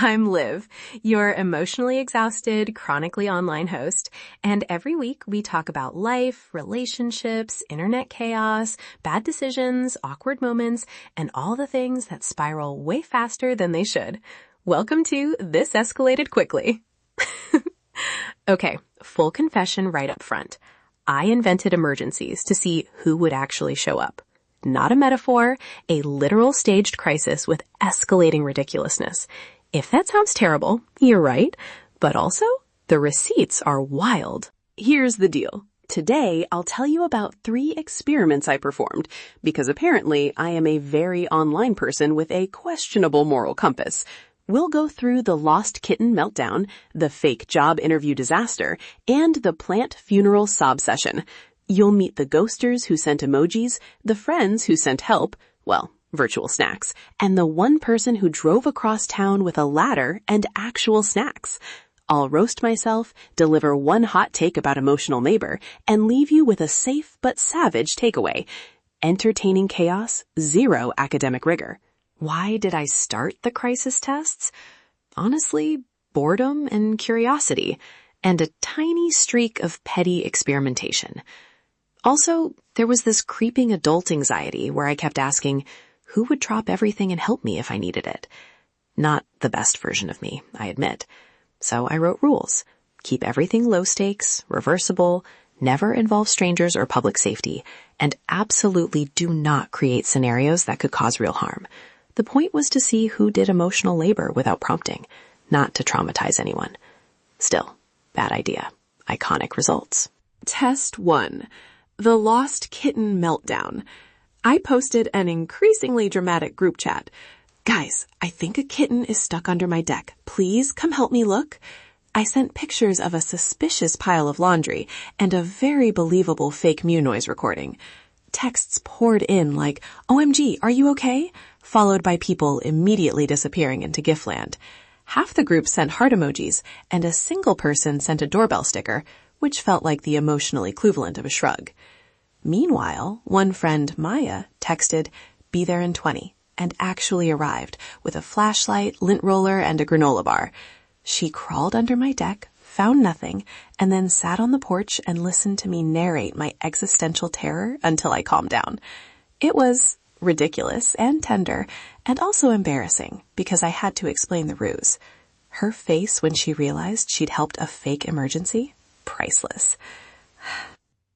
I'm Liv, your emotionally exhausted, chronically online host, and every week we talk about life, relationships, internet chaos, bad decisions, awkward moments, and all the things that spiral way faster than they should. Welcome to This Escalated Quickly. Okay, full confession right up front. I invented Emergencies to see who would actually show up. Not a metaphor, a literal staged crisis with escalating ridiculousness. If that sounds terrible, you're right. But also, the receipts are wild. Here's the deal. Today, I'll tell you about 3 experiments I performed, because apparently I am a very online person with a questionable moral compass. We'll go through the lost kitten meltdown, the fake job interview disaster, and the plant funeral sob session. You'll meet the ghosters who sent emojis, the friends who sent help, well, virtual snacks, and the one person who drove across town with a ladder and actual snacks. I'll roast myself, deliver one hot take about emotional labor, and leave you with a safe but savage takeaway. Entertaining chaos, 0 academic rigor. Why did I start the crisis tests? Honestly, boredom and curiosity, and a tiny streak of petty experimentation. Also, there was this creeping adult anxiety where I kept asking, who would drop everything and help me if I needed it? Not the best version of me, I admit. So I wrote rules. Keep everything low stakes, reversible, never involve strangers or public safety, and absolutely do not create scenarios that could cause real harm. The point was to see who did emotional labor without prompting, not to traumatize anyone. Still, bad idea. Iconic results. Test 1. The lost kitten meltdown. I posted an increasingly dramatic group chat. Guys, I think a kitten is stuck under my deck. Please come help me look. I sent pictures of a suspicious pile of laundry and a very believable fake Mew noise recording. Texts poured in like, OMG, are you okay? Followed by people immediately disappearing into GIF land. Half the group sent heart emojis, and a single person sent a doorbell sticker, which felt like the emotional equivalent of a shrug. Meanwhile, one friend, Maya, texted, be there in 20, and actually arrived with a flashlight, lint roller, and a granola bar. She crawled under my deck, found nothing, and then sat on the porch and listened to me narrate my existential terror until I calmed down. It was ridiculous and tender, and also embarrassing because I had to explain the ruse. Her face when she realized she'd helped a fake emergency? Priceless.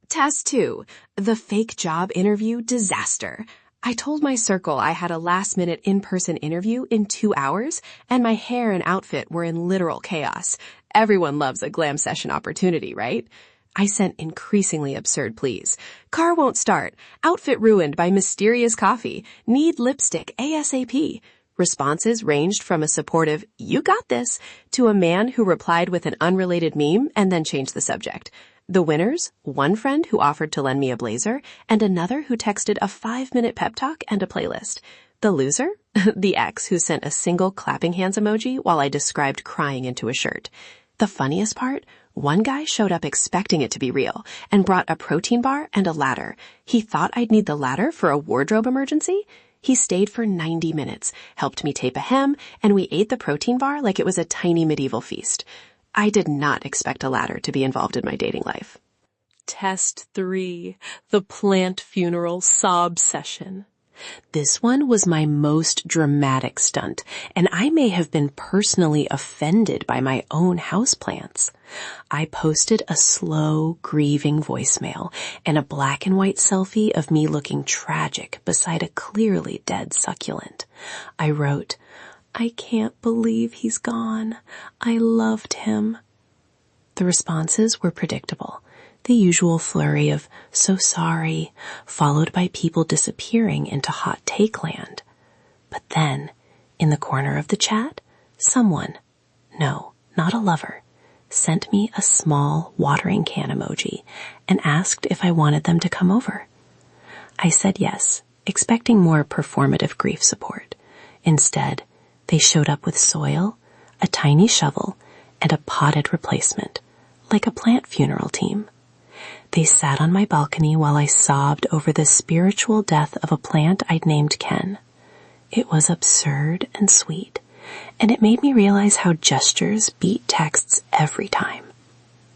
Test 2. The fake job interview disaster. I told my circle I had a last-minute in-person interview in 2 hours, and my hair and outfit were in literal chaos. Everyone loves a glam session opportunity, right? I sent increasingly absurd pleas. Car won't start. Outfit ruined by mysterious coffee. Need lipstick ASAP. Responses ranged from a supportive, you got this, to a man who replied with an unrelated meme and then changed the subject. The winners, one friend who offered to lend me a blazer, and another who texted a 5-minute pep talk and a playlist. The loser? The ex who sent a single clapping hands emoji while I described crying into a shirt. The funniest part? One guy showed up expecting it to be real and brought a protein bar and a ladder. He thought I'd need the ladder for a wardrobe emergency. He stayed for 90 minutes, helped me tape a hem, and we ate the protein bar like it was a tiny medieval feast. I did not expect a ladder to be involved in my dating life. Test 3. The plant funeral sob session. This one was my most dramatic stunt, and I may have been personally offended by my own houseplants. I posted a slow, grieving voicemail and a black and white selfie of me looking tragic beside a clearly dead succulent. I wrote, I can't believe he's gone. I loved him. The responses were predictable. The usual flurry of so sorry, followed by people disappearing into hot take land. But then, in the corner of the chat, someone, no, not a lover, sent me a small watering can emoji and asked if I wanted them to come over. I said yes, expecting more performative grief support. Instead, they showed up with soil, a tiny shovel, and a potted replacement, like a plant funeral team. They sat on my balcony while I sobbed over the spiritual death of a plant I'd named Ken. It was absurd and sweet, and it made me realize how gestures beat texts every time.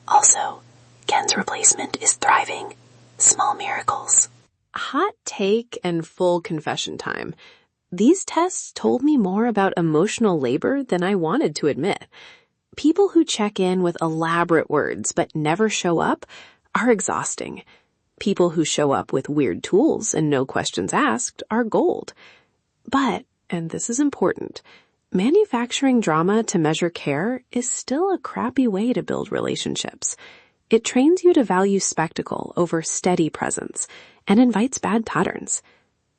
Also, Ken's replacement is thriving. Small miracles. Hot take and full confession time. These tests told me more about emotional labor than I wanted to admit. People who check in with elaborate words but never show up are exhausting. People who show up with weird tools and no questions asked are gold. But, and this is important, manufacturing drama to measure care is still a crappy way to build relationships. It trains you to value spectacle over steady presence and invites bad patterns.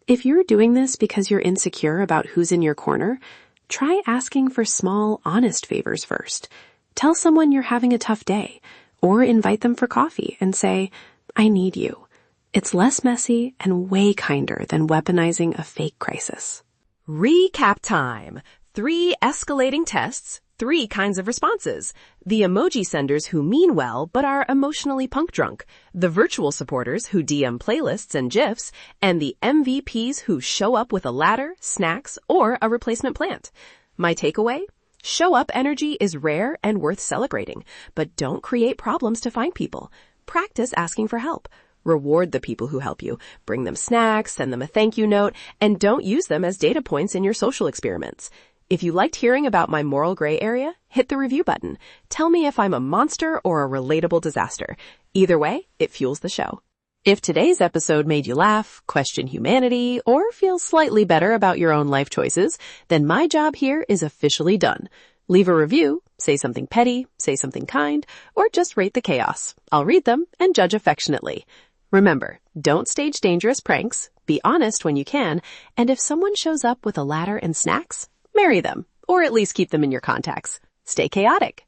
If you're doing this because you're insecure about who's in your corner, try asking for small, honest favors first. Tell someone you're having a tough day, or invite them for coffee and say, I need you. It's less messy and way kinder than weaponizing a fake crisis. Recap time. 3 escalating tests, 3 kinds of responses. The emoji senders who mean well but are emotionally punk drunk. The virtual supporters who DM playlists and GIFs. And the MVPs who show up with a ladder, snacks, or a replacement plant. My takeaway? Show up energy is rare and worth celebrating, but don't create problems to find people. Practice asking for help. Reward the people who help you. Bring them snacks, send them a thank you note, and don't use them as data points in your social experiments. If you liked hearing about my moral gray area, hit the review button. Tell me if I'm a monster or a relatable disaster. Either way, it fuels the show. If today's episode made you laugh, question humanity, or feel slightly better about your own life choices, then my job here is officially done. Leave a review, say something petty, say something kind, or just rate the chaos. I'll read them and judge affectionately. Remember, don't stage dangerous pranks, be honest when you can, and if someone shows up with a ladder and snacks, marry them, or at least keep them in your contacts. Stay chaotic.